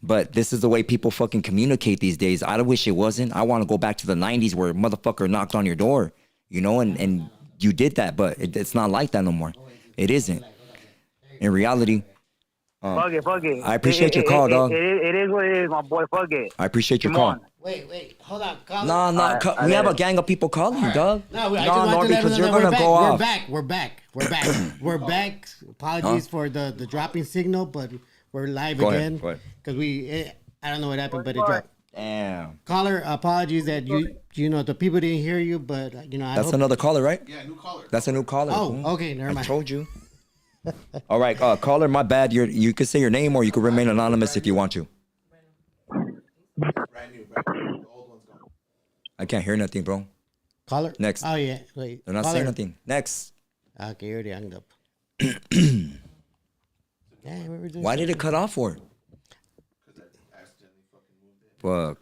But this is the way people fucking communicate these days. I wish it wasn't. I want to go back to the 90s where a motherfucker knocked on your door, you know, and you did that, but it's not like that no more. It isn't. In reality, fuck it. I appreciate your call, dog. It is what it is, my boy. Fuck it. I appreciate your Come call. on. Wait, hold on. Call No, we have a gang of people calling you, dog. No, I just want to let because them you're know gonna go off. We're back. We're back. Apologies for the dropping signal, but we're live again. Because I don't know what happened, but it dropped. Damn. Caller, apologies that you know the people didn't hear you, but I That's another caller, right? Yeah, new caller. That's a new caller. Oh, okay, never mind. I told you. All right, caller, my bad. You can say your name or you can remain anonymous if you want to. Brand new. The old one's gone. I can't hear nothing, bro. Caller? Next. Oh, yeah. Wait. They're not saying nothing. Next. Okay, you already hung up. Why did it cut off for? Fuck.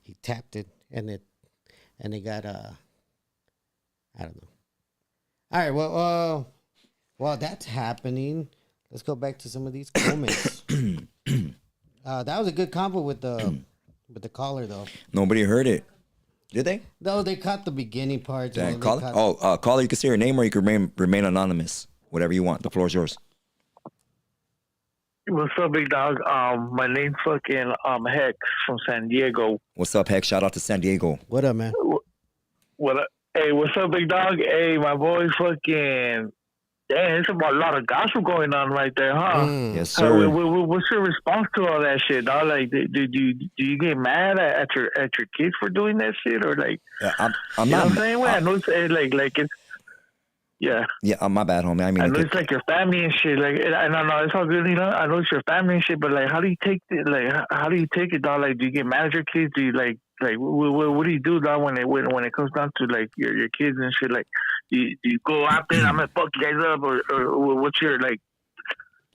He tapped it and it got I don't know. All right, well that's happening. Let's go back to some of these comments. That was a good combo with the caller though. Nobody heard it. Did they? No, they caught the beginning part. Caller? Caller, you can say your name or you can remain anonymous. Whatever you want. The floor is yours. What's up, big dog? My name's fucking Hex from San Diego. What's up, Hex? Shout out to San Diego. What up, man? What up? Hey, what's up, big dog? Hey, my boy, fucking. Damn, it's about a lot of gossip going on right there, huh? Yes, sir. What's your response to all that shit, dog? Like, do you get mad at your kids for doing that shit, or like? Yeah, I'm not. You know what I'm saying? I know it's like it's. Yeah. Yeah, my bad, homie. I know it's like your family and shit. Like, I don't know, it's all good, you know. I know it's your family and shit, but like, how do you take it? Like, how do you take it, dog? Like, do you get mad at your kids? Do you like what do you do, dog? When it comes down to like your kids and shit, like, do you go out there? I'm gonna fuck you guys up, or what's your like?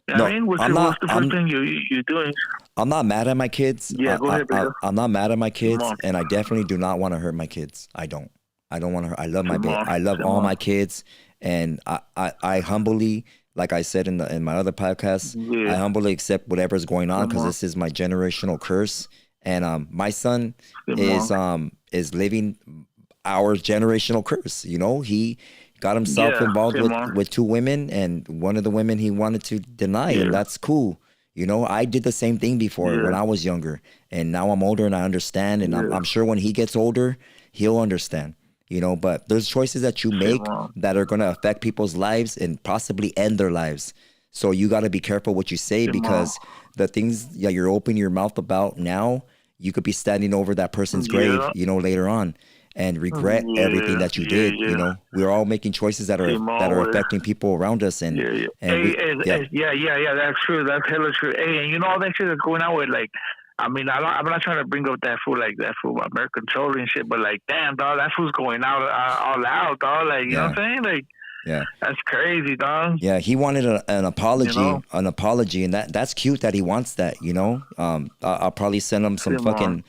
You know what I mean, what's the first thing you're doing? I'm not mad at my kids. Yeah, go ahead, bro. I'm not mad at my kids, and I definitely do not want to hurt my kids. I don't want to hurt. I love my baby. I love all my kids. And I humbly, like I said in my other podcast, I humbly accept whatever's going on because this is my generational curse. And my son is living our generational curse. You know, he got himself involved with two women, and one of the women he wanted to deny, and that's cool. You know, I did the same thing before when I was younger, and now I'm older and I understand. And I'm sure when he gets older, he'll understand. You know, but there's choices that you make that are going to affect people's lives and possibly end their lives. So you got to be careful what you say because the things that you're opening your mouth about now, you could be standing over that person's grave, you know, later on and regret everything that you did. You know, we're all making choices that are affecting people around us. And, that's true. That's hella true. Hey, and you know all that shit that's going on with like, I mean, I'm not trying to bring up that fool American control and shit, but like, damn, dog, that fool's going out all out, dog. Like, you know what I'm saying? Like, that's crazy, dog. Yeah, he wanted an apology, and that's cute that he wants that. You know, I'll probably send him some fucking,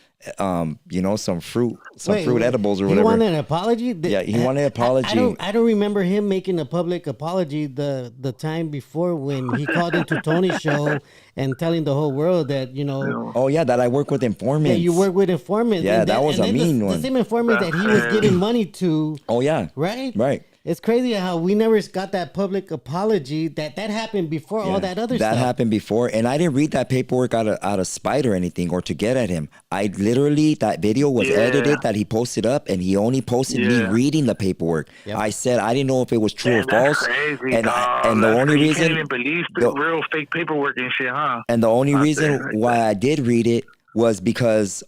you know, some fruit edibles or whatever. He wanted an apology. He wanted an apology. I don't remember him making a public apology the time before when he called into Tony's show and telling the whole world that, you know. Oh yeah, that I work with informants. Yeah, you work with informants. Yeah, that was a mean one. The same informant that he was giving money to. Oh yeah. Right. It's crazy how we never got that public apology. That happened before all that other stuff. That happened before, and I didn't read that paperwork out of spite or anything or to get at him. I literally, that video was edited that he posted up, and he only posted me reading the paperwork. Yep. I said I didn't know if it was true or false. Crazy, and the only reason, you can't even believe the real fake paperwork and shit, huh? And the only reason why I did read it was because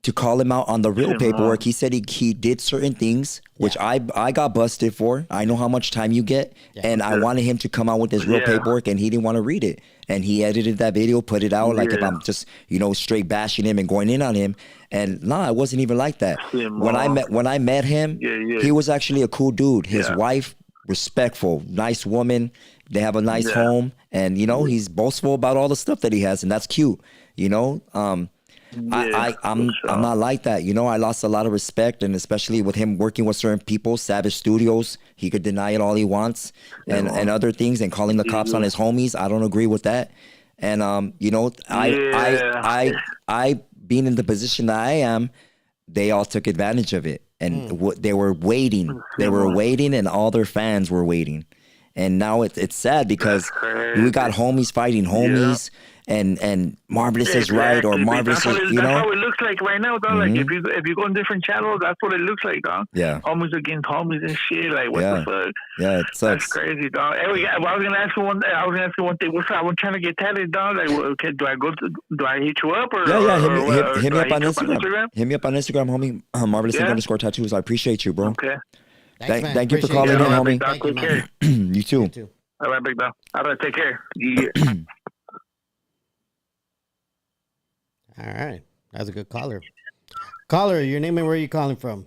to call him out on the real paperwork, he said he did certain things, which I got busted for. I know how much time you get, and I wanted him to come out with his real paperwork, and he didn't want to read it. And he edited that video, put it out like if I'm just, you know, straight bashing him and going in on him. And it wasn't even like that. When I met him, he was actually a cool dude. His wife, respectful, nice woman. They have a nice home, and you know he's boastful about all the stuff that he has, and that's cute. You know. I'm not like that. You know, I lost a lot of respect, and especially with him working with certain people, Savage Studios, he could deny it all he wants and other things and calling the cops on his homies. I don't agree with that. And you know, I being in the position that I am, they all took advantage of it, and they were waiting. They were waiting, and all their fans were waiting. And now it's sad because we got homies fighting homies, and Marvelous is right, or Marvelous is, you know. That's how it looks like right now, dog. Like if you go on different channels, that's what it looks like, dog. Yeah. Homies against homies and shit. Like what the fuck? Yeah, it sucks. That's crazy, dog. Hey, I was gonna ask you one thing. What's up? I'm trying to get tatted, dog. Like, okay, do I hit you up or? Hit me up on Instagram. Hit me up on Instagram, homie. Marvelous _tattoos. I appreciate you, bro. Okay. Thank you for calling in, homie. Take care. You too. All right, big dog. All right, take care. Yeah. All right. That's a good caller. Caller, your name and where are you calling from?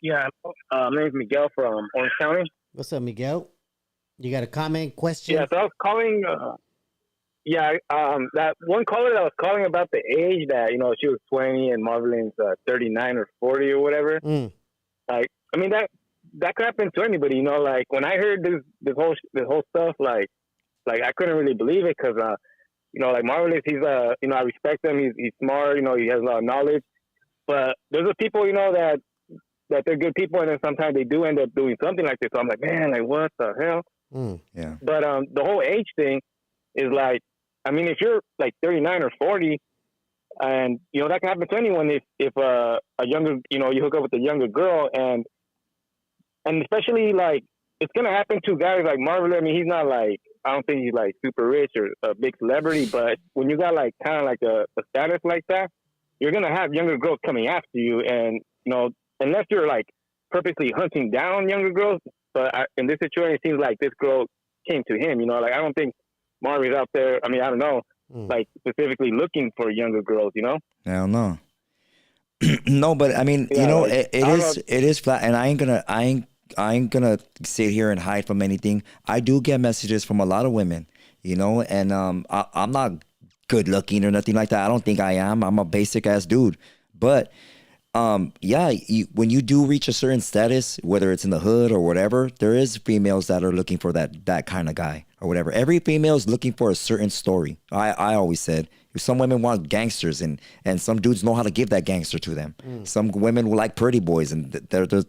Yeah, my name is Miguel from Orange County. What's up, Miguel? You got a comment, question? Yeah, so I was calling. That one caller that was calling about the age that, you know, she was 20 and Marvelin's 39 or 40 or whatever. Like, I mean, that could happen to anybody, you know. Like when I heard this whole stuff, like I couldn't really believe it because, you know, like Marvelous, he's you know, I respect him. He's smart, you know, he has a lot of knowledge. But there's a people, you know, that they're good people, and then sometimes they do end up doing something like this. So I'm like, man, like what the hell? Yeah. But the whole age thing is like, I mean, if you're like 39 or 40, and you know that can happen to anyone if a younger, you know, you hook up with a younger girl, and especially like it's gonna happen to guys like Marvel. I mean, he's not like, I don't think he's like super rich or a big celebrity, but when you got like kind of like a status like that, you're gonna have younger girls coming after you, and you know, unless you're like purposely hunting down younger girls. But in this situation, it seems like this girl came to him. You know, like I don't think Marvy's out there. I mean, I don't know, like specifically looking for younger girls. You know? Hell no. No, but I mean, you know, it is flat, and I ain't gonna sit here and hide from anything. I do get messages from a lot of women, you know, and I'm not good looking or nothing like that. I don't think I am. I'm a basic ass dude, but yeah, when you do reach a certain status, whether it's in the hood or whatever, there is females that are looking for that kind of guy or whatever. Every female is looking for a certain story. I always said, some women want gangsters, and some dudes know how to give that gangster to them. Some women will like pretty boys, and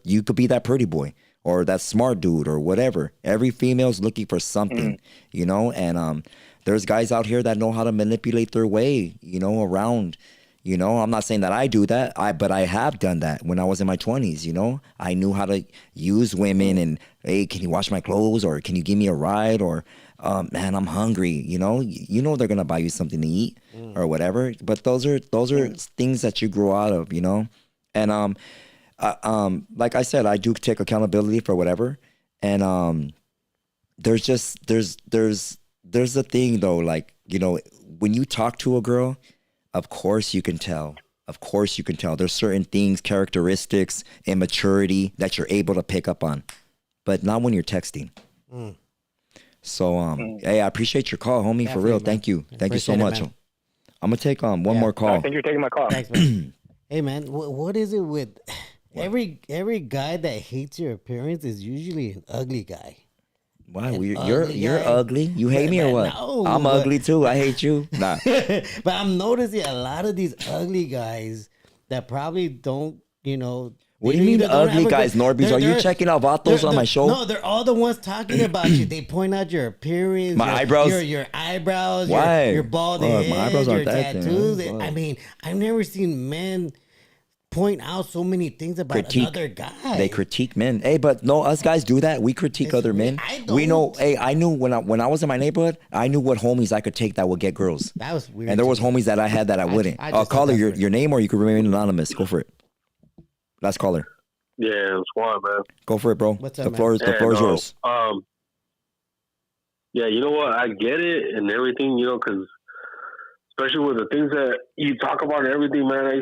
you could be that pretty boy or that smart dude or whatever. Every female's looking for something, you know, and there's guys out here that know how to manipulate their way, you know, around. You know, I'm not saying that I do that, but I have done that when I was in my 20s, you know. I knew how to use women and, hey, can you wash my clothes, or can you give me a ride, or, man, I'm hungry, you know. You know they're going to buy you something to eat or whatever. But those are things that you grow out of, you know. And like I said, I do take accountability for whatever. And there's a thing, though, like, you know, when you talk to a girl, of course you can tell. Of course you can tell. There's certain things, characteristics, immaturity that you're able to pick up on, but not when you're texting. So, hey, I appreciate your call, homie. Definitely, for real. Man. Thank you. Thank you so much. I'm gonna take one more call. Thank you for taking my call. Thanks, man. Hey, man, what is it with every guy that hates your appearance is usually an ugly guy? Why? You're ugly? You hate me or what? No, I'm ugly too. I hate you. Nah. But I'm noticing a lot of these ugly guys that probably don't, you know. What do you mean the ugly guys, NORBEEZ? Are you checking out vatos on my show? No, they're all the ones talking about you. They point out your appearance, my eyebrows, your eyebrows, why? Your bald head, my eyebrows your aren't tattoos. That I mean, I've never seen men point out so many things about another guy. They critique men. Hey, but no, us guys do that. We critique other men. We know. Hey, I knew when I was in my neighborhood, I knew what homies I could take that would get girls. That was weird. And there was homies that I had that I wouldn't. I'll call her your name, or you could remain anonymous. Go for it. Last caller. Yeah, squad, man. Go for it, bro. What's up, the floor is yours. Yeah, you know what? I get it and everything, you know, because especially with the things that you talk about and everything, man, I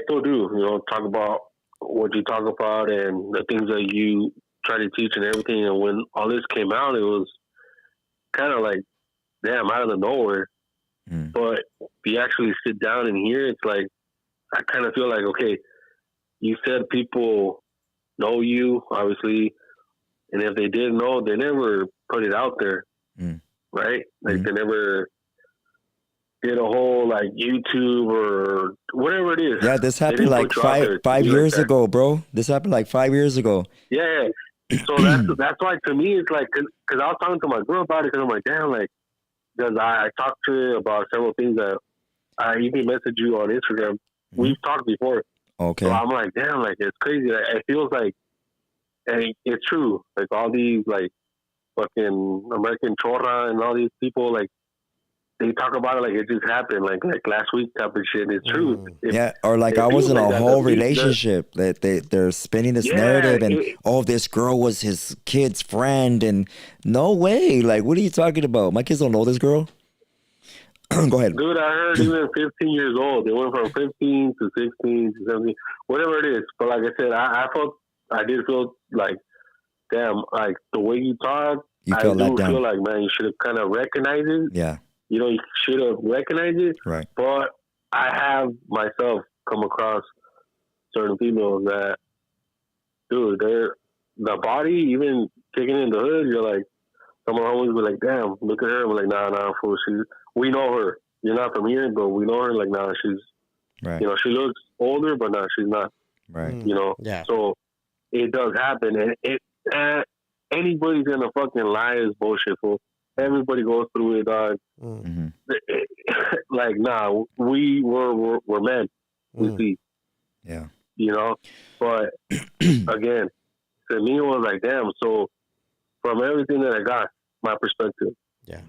still do, you know, talk about what you talk about and the things that you try to teach and everything. And when all this came out, it was kind of like, damn, out of the nowhere. But if you actually sit down and hear, it's like, I kind of feel like, okay, you said people know you, obviously, and if they didn't know, they never put it out there. right? Like they never did a whole like YouTube or whatever it is. Yeah, this happened like five years ago, bro. This happened like 5 years ago. Yeah. So that's why to me it's like, cause I was talking to my girl about it, cause I'm like, damn, like, because I talked to her about several things that I even messaged you on Instagram. We've talked before. Okay. So I'm like, damn, like it's crazy. It feels like, and it's true. Like all these like fucking American chorra and all these people, like they talk about it like it just happened, like last week type of shit. It's true. Yeah, or like I was in a whole relationship that they're spinning this narrative, and this girl was his kid's friend, and no way. Like, what are you talking about? My kids don't know this girl. Go ahead. Dude, I heard even 15 years old. They went from 15 to 16 to 17, whatever it is. But like I said, I did feel like, damn, like the way you talk, I do feel like, man, you should have kind of recognized it. Yeah. You know, you should have recognized it. Right. But I have myself come across certain females that, dude, the body, even kicking in the hood, you're like, some of my homies be like, damn, look at her. I'm like, nah, fool. We know her. You're not from here, but we know her. Like, nah, she's, right. You know, she looks older, but nah, she's not. Right. You know? Yeah. So it does happen. And anybody's gonna fucking lie is bullshit, fool. Everybody goes through it, dog. Mm-hmm. Like, nah, we're men. We see. Yeah. You know? But, again, to me, it was like, damn, so from everything that I got, my perspective. Yeah.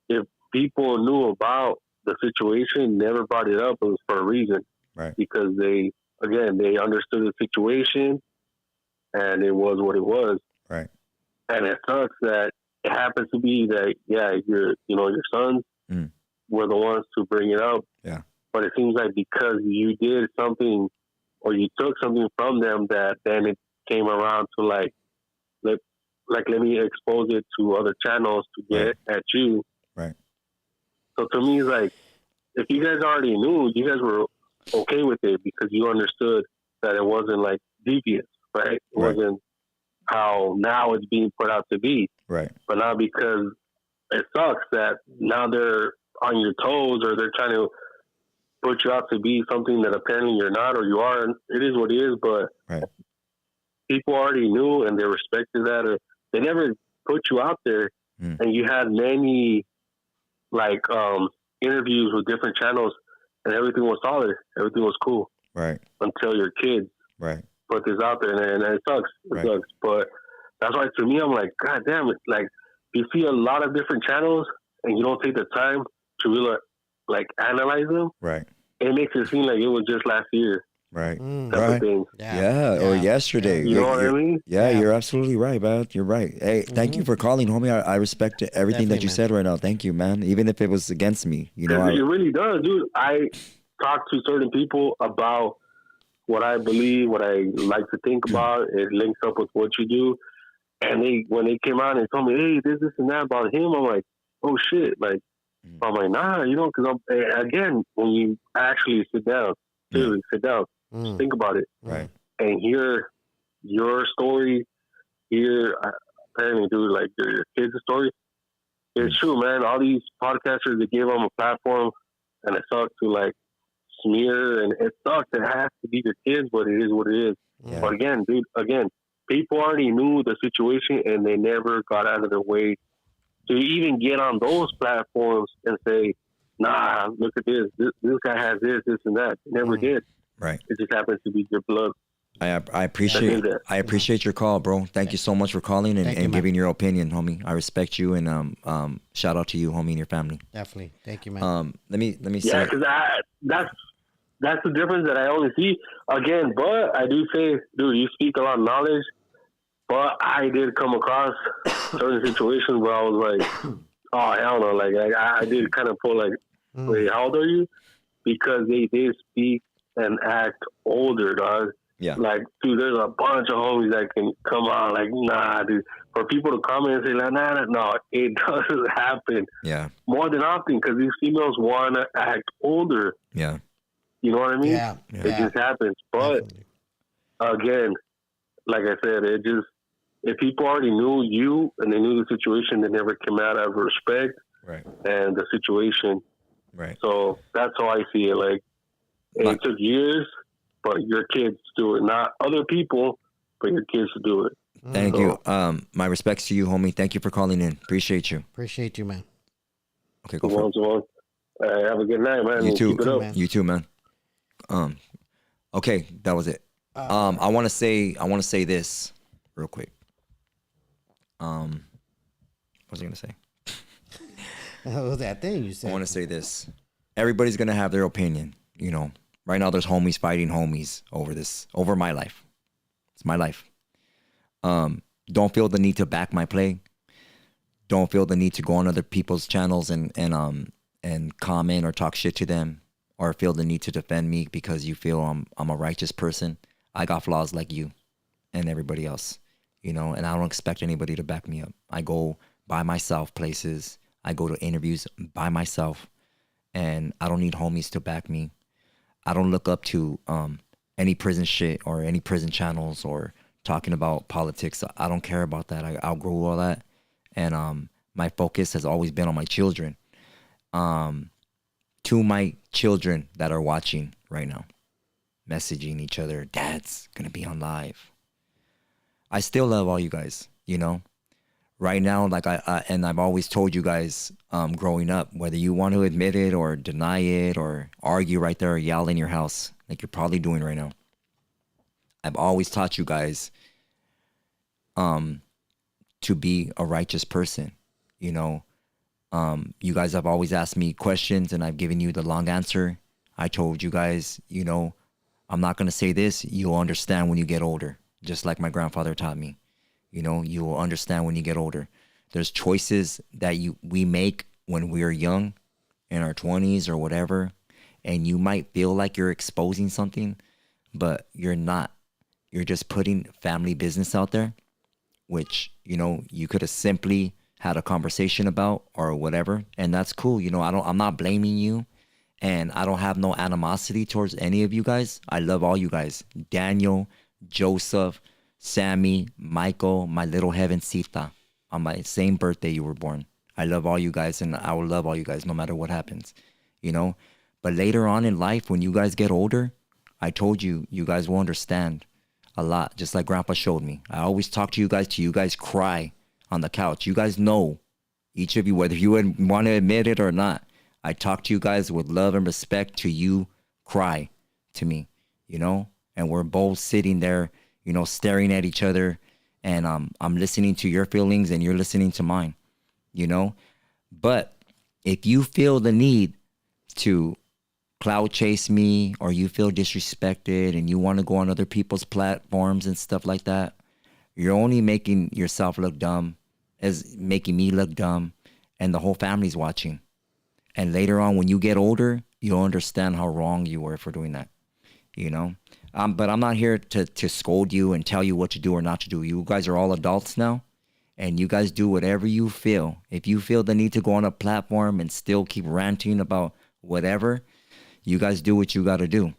If people knew about the situation, never brought it up, it was for a reason. Right. Because they understood the situation and it was what it was. Right. And it sucks that it happens to be that, yeah, your sons were the ones to bring it up. Yeah. But it seems like because you did something or you took something from them that then it came around to let me expose it to other channels to get at you. Right. So to me, it's like, if you guys already knew, you guys were okay with it because you understood that it wasn't like devious, right? It wasn't how now it's being put out to be. Right. But now because it sucks that now they're on your toes or they're trying to put you out to be something that apparently you're not or you are. It is what it is, but people already knew and they respected that. Or they never put you out there, and you had many interviews with different channels, and everything was solid, everything was cool, right? Until your kids put this out there, and it sucks. It sucks, but that's why to me, I'm like, God damn it! Like, you see a lot of different channels, and you don't take the time to really analyze them. Right. It makes it seem like it was just last year. Right. Right. Yeah. Or yesterday. You know what I mean? Yeah, you're absolutely right, man. You're right. Hey, thank you for calling, homie. I respect everything that you said right now. Thank you, man. Even if it was against me, you know. It really does, dude. I talk to certain people about what I believe, what I like to think about. It links up with what you do. And when they came out and told me, hey, this and that about him, I'm like, oh shit. Like, I'm like, nah, you know, because again, when you actually sit down, just think about it, right? And hear your story, apparently, dude, like your kids' story. It's true, man. All these podcasters, they give them a platform, and it sucks to smear, and it sucks. It has to be your kids, but it is what it is. Yeah. But again, dude, people already knew the situation, and they never got out of their way to even get on those platforms and say, nah, look at this. This guy has this, and that. They never did. Right. It just happens to be your blood. I appreciate your call, bro. Thank you so much for calling and giving your opinion, homie. I respect you, and shout out to you, homie, and your family. Definitely. Thank you, man. Let me say. Yeah, because that's the difference that I only see. Again, but I do say, dude, you speak a lot of knowledge, but I did come across certain situations where I was like, oh, hell no. Like, I did kind of pull wait, how old are you? Because they did speak and act older, dog. Yeah. Like, dude, there's a bunch of homies that can come out like, nah, dude. For people to comment and say, like, nah, no, it doesn't happen. Yeah. More than often, because these females want to act older. Yeah. You know what I mean? Yeah. It just happens. But, again, like I said, if people already knew you and they knew the situation, they never came out of respect Right. and the situation. Right. So that's how I see it. Like, it took years, but your kids do it, not other people, but your kids do it. Thank you. My respects to you, homie. Thank you for calling in. Appreciate you. Appreciate you, man. Okay, go for it. Have a good night, man. You too. Keep it up. You too, man. Okay, that was it. I want to say this real quick. What was I gonna say? What was that thing you said? I want to say this. Everybody's gonna have their opinion. You know, right now there's homies fighting homies over this, over my life. It's my life. Don't feel the need to back my play. Don't feel the need to go on other people's channels and comment or talk shit to them, or feel the need to defend me because you feel I'm a righteous person. I got flaws like you and everybody else, you know, and I don't expect anybody to back me up. I go by myself places. I go to interviews by myself, and I don't need homies to back me. I don't look up to any prison shit or any prison channels or talking about politics. I don't care about that. I outgrew all that. And my focus has always been on my children. To my children that are watching right now, messaging each other, Dad's gonna be on live. I still love all you guys, you know. Right now, like I've always told you guys, growing up, whether you want to admit it or deny it or argue right there or yell in your house, like you're probably doing right now. I've always taught you guys to be a righteous person, you know. You guys have always asked me questions and I've given you the long answer. I told you guys, you know, I'm not going to say this. You'll understand when you get older, just like my grandfather taught me. You know, you will understand when you get older. There's choices that we make when we are young, in our 20s or whatever, and you might feel like you're exposing something, but you're not. You're just putting family business out there, which, you know, you could have simply had a conversation about or whatever, and that's cool. You know, I'm not blaming you, and I don't have no animosity towards any of you guys. I love all you guys. Daniel, Joseph, Sammy, Michael, my little heavencita, on my same birthday you were born. I love all you guys, and I will love all you guys no matter what happens, you know. But later on in life, when you guys get older, I told you, you guys will understand a lot, just like Grandpa showed me. I always talk to you guys cry on the couch. You guys know, each of you, whether you would want to admit it or not, I talk to you guys with love and respect to you cry to me, you know, and we're both sitting there, you know, staring at each other, and I'm listening to your feelings and you're listening to mine, you know. But if you feel the need to clout chase me, or you feel disrespected and you want to go on other people's platforms and stuff like that, you're only making yourself look dumb, as making me look dumb, and the whole family's watching. And later on, when you get older, you'll understand how wrong you were for doing that, you know. But I'm not here to scold you and tell you what to do or not to do. You guys are all adults now, and you guys do whatever you feel. If you feel the need to go on a platform and still keep ranting about whatever, you guys do what you got to do.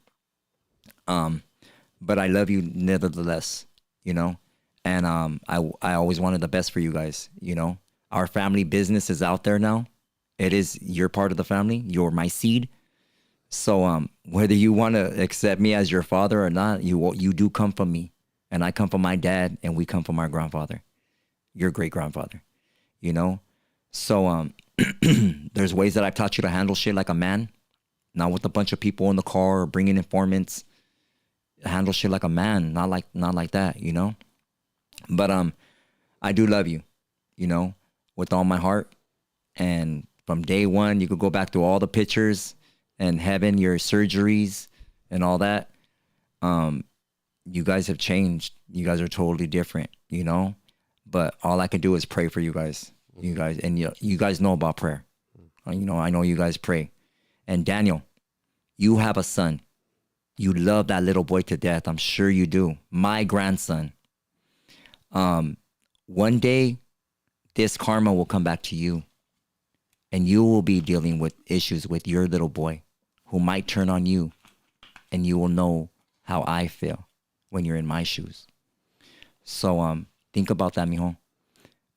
But I love you nevertheless, you know. And I always wanted the best for you guys, you know. Our family business is out there now. You're part of the family. You're my seed. So whether you want to accept me as your father or not, you do come from me, and I come from my dad, and we come from our grandfather, your great grandfather, you know. So there's ways that I've taught you to handle shit like a man, not with a bunch of people in the car or bringing informants. Handle shit like a man, not like that, you know. But I do love you, you know, with all my heart. And from day one, you could go back to all the pictures and heaven, your surgeries and all that. You guys have changed. You guys are totally different, you know. But all I can do is pray for you guys. And you guys know about prayer. You know, I know you guys pray. And Daniel, you have a son. You love that little boy to death. I'm sure you do. My grandson. One day, this karma will come back to you, and you will be dealing with issues with your little boy, who might turn on you, and you will know how I feel when you're in my shoes. So Think about that, mijo.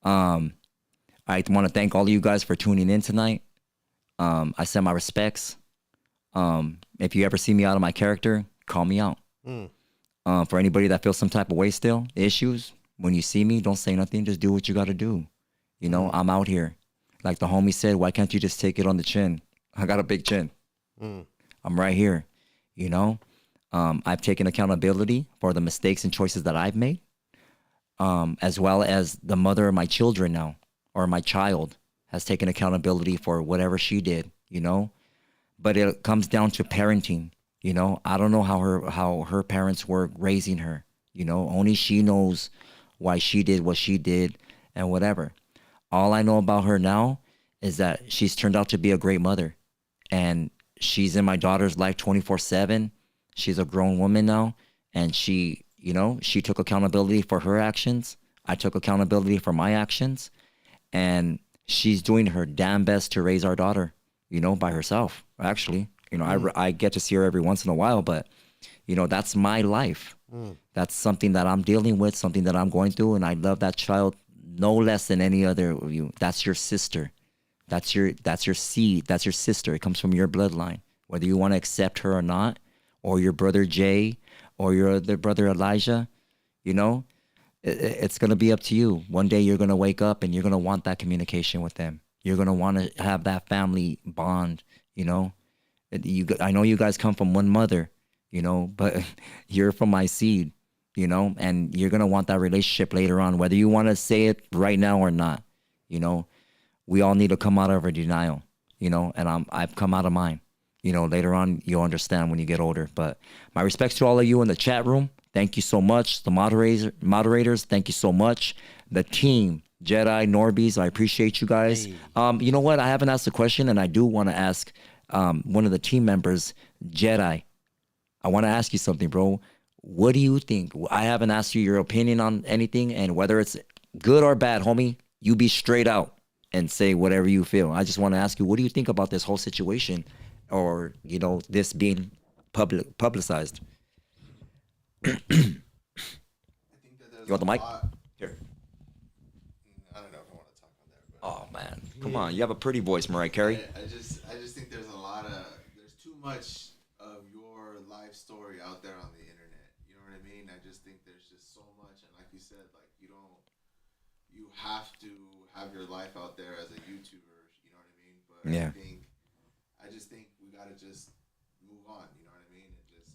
I want to thank all of you guys for tuning in tonight. I send my respects. If you ever see me out of my character, call me out. For anybody that feels some type of way still, issues, when you see me, don't say nothing. Just do what you got to do. You know, I'm out here. Like the homie said, why can't you just take it on the chin? I got a big chin. I'm right here. You know, I've taken accountability for the mistakes and choices that I've made, as well as the mother of my children now, or my child, has taken accountability for whatever she did, you know. But it comes down to parenting, you know. I don't know how her parents were raising her, you know. Only she knows why she did what she did and whatever. All I know about her now is that she's turned out to be a great mother, and she's in my daughter's life 24/7. She's a grown woman now, and she, you know, she took accountability for her actions. I took accountability for my actions, and she's doing her damn best to raise our daughter, you know, by herself. Actually, you know, I get to see her every once in a while, but you know, that's my life. That's something that I'm dealing with, something that I'm going through, and I love that child no less than any other of you. That's your sister. That's your seed. That's your sister. It comes from your bloodline. Whether you want to accept her or not, or your brother Jay, or your other brother Elijah, you know, it's going to be up to you. One day you're going to wake up and you're going to want that communication with them. You're going to want to have that family bond, you know. I know you guys come from one mother, you know, but you're from my seed, you know, and you're going to want that relationship later on, whether you want to say it right now or not, you know. We all need to come out of our denial, you know, and I've come out of mine. You know, later on, you'll understand when you get older. But my respects to all of you in the chat room. Thank you so much. The moderators, thank you so much. The team, JEDI, NORBEEZ, I appreciate you guys. Hey. You know what? I haven't asked a question, and I do want to ask one of the team members, JEDI. I want to ask you something, bro. What do you think? I haven't asked you your opinion on anything, and whether it's good or bad, homie, you be straight out and say whatever you feel. I just want to ask you, what do you think about this whole situation, or, you know, this being publicized? I think that there's you want the mic? Here. I don't know if I want to talk on there. But oh man, come on! You have a pretty voice, Mariah Carey. I just think there's there's too much of your life story out there on the internet. You know what I mean? I just think there's just so much, and like you said, like you have to have your life out there as a YouTuber. You know what I mean? But yeah. I just think we gotta just move on. You know what I mean?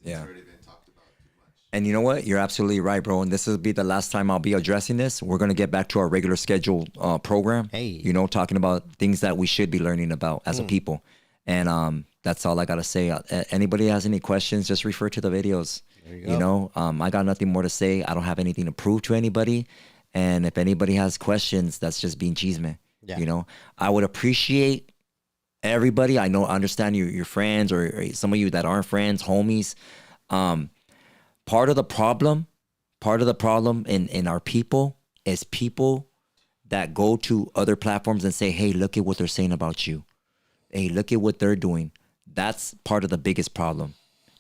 It's already been talked about too much. And you know what? You're absolutely right, bro. And this will be the last time I'll be addressing this. We're gonna get back to our regular scheduled program. Hey, you know, talking about things that we should be learning about as a people. And that's all I gotta say. Anybody has any questions? Just refer to the videos. There you go. You know, I got nothing more to say. I don't have anything to prove to anybody. And if anybody has questions, that's just being cheeseman. Yeah. You know, I would appreciate everybody. I understand your friends, or some of you that aren't friends, homies. Part of the problem in our people is people that go to other platforms and say, hey, look at what they're saying about you. Hey, look at what they're doing. That's part of the biggest problem.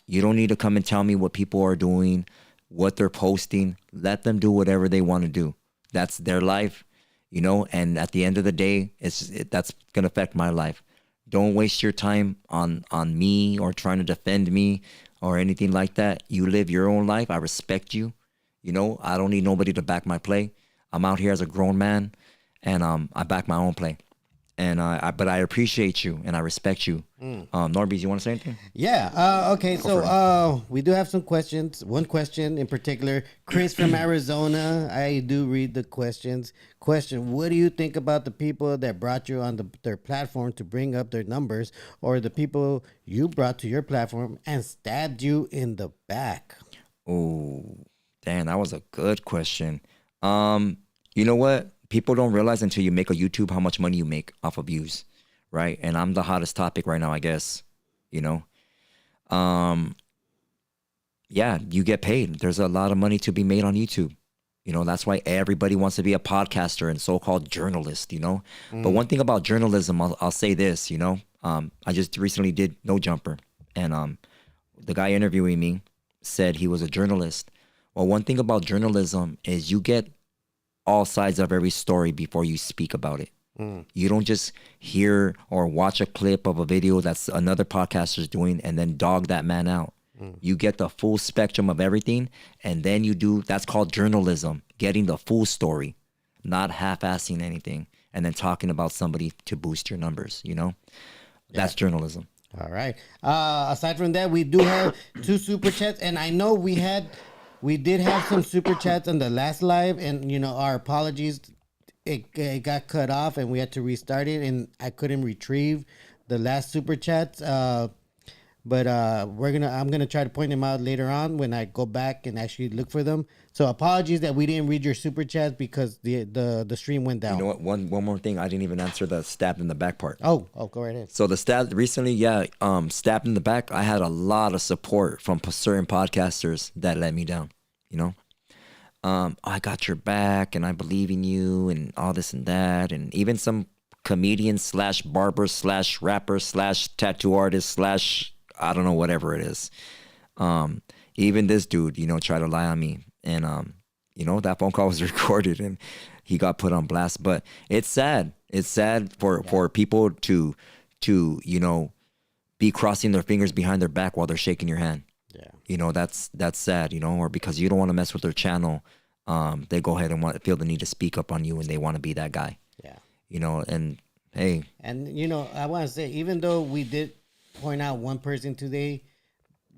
You don't need to come and tell me what people are doing, what they're posting. Let them do whatever they want to do. That's their life, you know, and at the end of the day, that's going to affect my life. Don't waste your time on me or trying to defend me or anything like that. You live your own life. I respect you. You know, I don't need nobody to back my play. I'm out here as a grown man, and I back my own play. And but I appreciate you and I respect you. NORBEEZ, you want to say anything? Yeah. Okay. So we do have some questions. One question in particular, Chris from Arizona. I do read the questions. Question: what do you think about the people that brought you on their platform to bring up their numbers, or the people you brought to your platform and stabbed you in the back? Oh, damn, that was a good question. You know what? People don't realize until you make a YouTube how much money you make off of views, right? And I'm the hottest topic right now, I guess, you know. Yeah, you get paid. There's a lot of money to be made on YouTube. You know, that's why everybody wants to be a podcaster and so-called journalist, you know. But one thing about journalism, I'll say this, you know. I just recently did No Jumper, and the guy interviewing me said he was a journalist. Well, one thing about journalism is you get all sides of every story before you speak about it. You don't just hear or watch a clip of a video that's another podcaster's doing and then dog that man out. You get the full spectrum of everything, and then you do, that's called journalism, getting the full story, not half-assing anything, and then talking about somebody to boost your numbers, you know? That's journalism. All right. Aside from that, we do have 2 super chats, and I know we did have some super chats on the last live, and, you know, our apologies. It got cut off and we had to restart it, and I couldn't retrieve the last super chats. But I'm gonna try to point them out later on when I go back and actually look for them. So apologies that we didn't read your super chats because the stream went down. You know what? One more thing. I didn't even answer the stabbed in the back part. Oh, go right ahead. So the stabbed recently, stabbed in the back. I had a lot of support from certain podcasters that let me down. You know. I got your back and I believe in you and all this and that. And even some comedian / barber / rapper / tattoo artist / I don't know, whatever it is. Even this dude, you know, tried to lie on me. And, you know, that phone call was recorded and he got put on blast. But it's sad. It's sad for people to, you know, be crossing their fingers behind their back while they're shaking your hand. Yeah. You know, that's sad, you know, or because you don't want to mess with their channel, they go ahead and feel the need to speak up on you and they want to be that guy. Yeah. You know, and hey. And, you know, I want to say, even though we did point out one person today,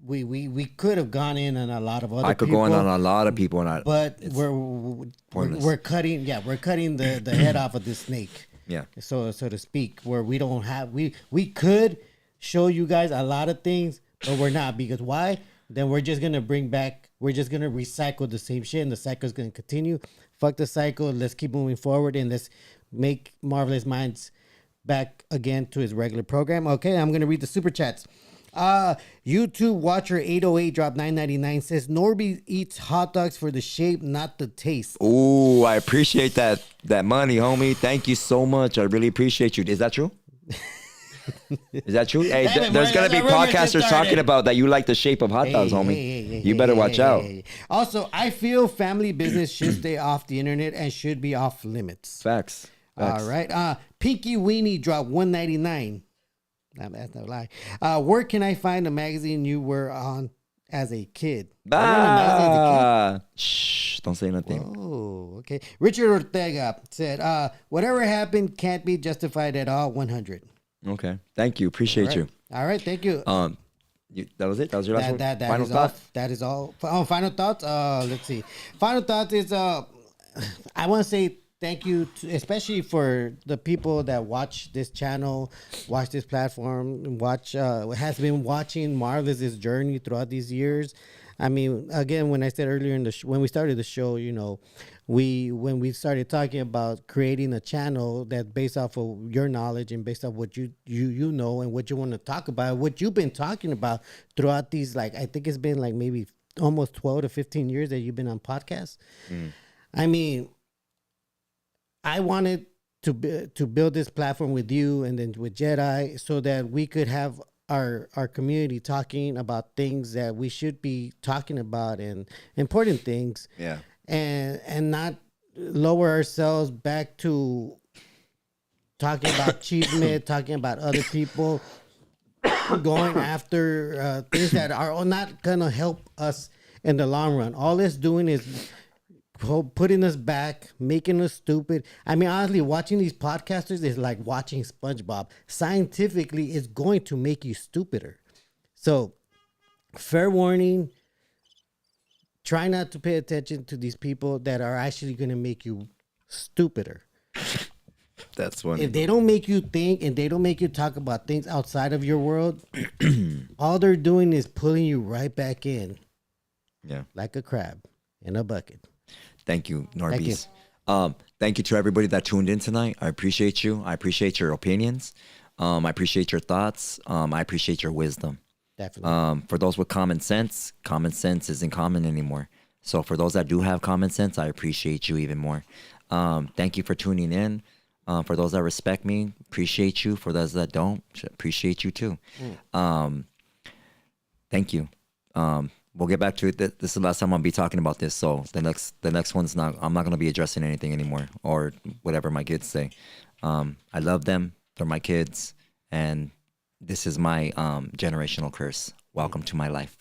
we could have gone in on a lot of other people. I could go in on a lot of people. But we're cutting the head off of this snake. Yeah. So to speak, where we don't have, we could show you guys a lot of things, but we're not, because why? Then we're just gonna recycle the same shit, and the cycle is gonna continue. Fuck the cycle. Let's keep moving forward, and let's make Marvelous Minds back again to his regular program. Okay, I'm gonna read the super chats. YouTube watcher 808 dropped $9.99, says NORBEEZ eats hot dogs for the shape, not the taste. Ooh, I appreciate that money, homie. Thank you so much. I really appreciate you. Is that true? Is that true? Hey, there's going to be podcasters talking about that you like the shape of hot dogs, homie. You better watch out. Also, I feel family business should stay off the internet and should be off limits. Facts. All right. Pinky Weenie dropped $1.99. That's no lie. Where can I find the magazine you were on as a kid? Shh, don't say nothing. Oh, okay. Richard Ortega said, whatever happened can't be justified at all. 100. Okay. Thank you. Appreciate you. All right. Thank you. That was it? That was your last one? Final thoughts? That is all. Oh, final thoughts? Let's see. Final thoughts is, I want to say thank you, especially for the people that watch this channel, watch this platform, has been watching Marvelous's journey throughout these years. I mean, again, when I said earlier when we started the show, you know, when we started talking about creating a channel that's based off of your knowledge and based off what you know and what you want to talk about, what you've been talking about throughout these, like, I think it's been like maybe almost 12 to 15 years that you've been on podcasts. I mean, I wanted to build this platform with you and then with JEDI so that we could have our community talking about things that we should be talking about and important things. Yeah. And not lower ourselves back to talking about chisme, talking about other people, going after things that are not going to help us in the long run. All it's doing is putting us back, making us stupid. I mean, honestly, watching these podcasters is like watching SpongeBob. Scientifically, it's going to make you stupider. So, fair warning. Try not to pay attention to these people that are actually going to make you stupider. That's one. If they don't make you think and they don't make you talk about things outside of your world, all they're doing is pulling you right back in. Yeah. Like a crab in a bucket. Thank you, NORBEEZ. Thank you to everybody that tuned in tonight. I appreciate you. I appreciate your opinions. I appreciate your thoughts. I appreciate your wisdom. Definitely. For those with common sense isn't common anymore. So for those that do have common sense, I appreciate you even more. Thank you for tuning in. For those that respect me, appreciate you. For those that don't, appreciate you too. Thank you. we'll get back to it. This is the last time I'll be talking about this. So the next one's not. I'm not gonna be addressing anything anymore or whatever my kids say. I love them. They're my kids, and this is my generational curse. Welcome to my life.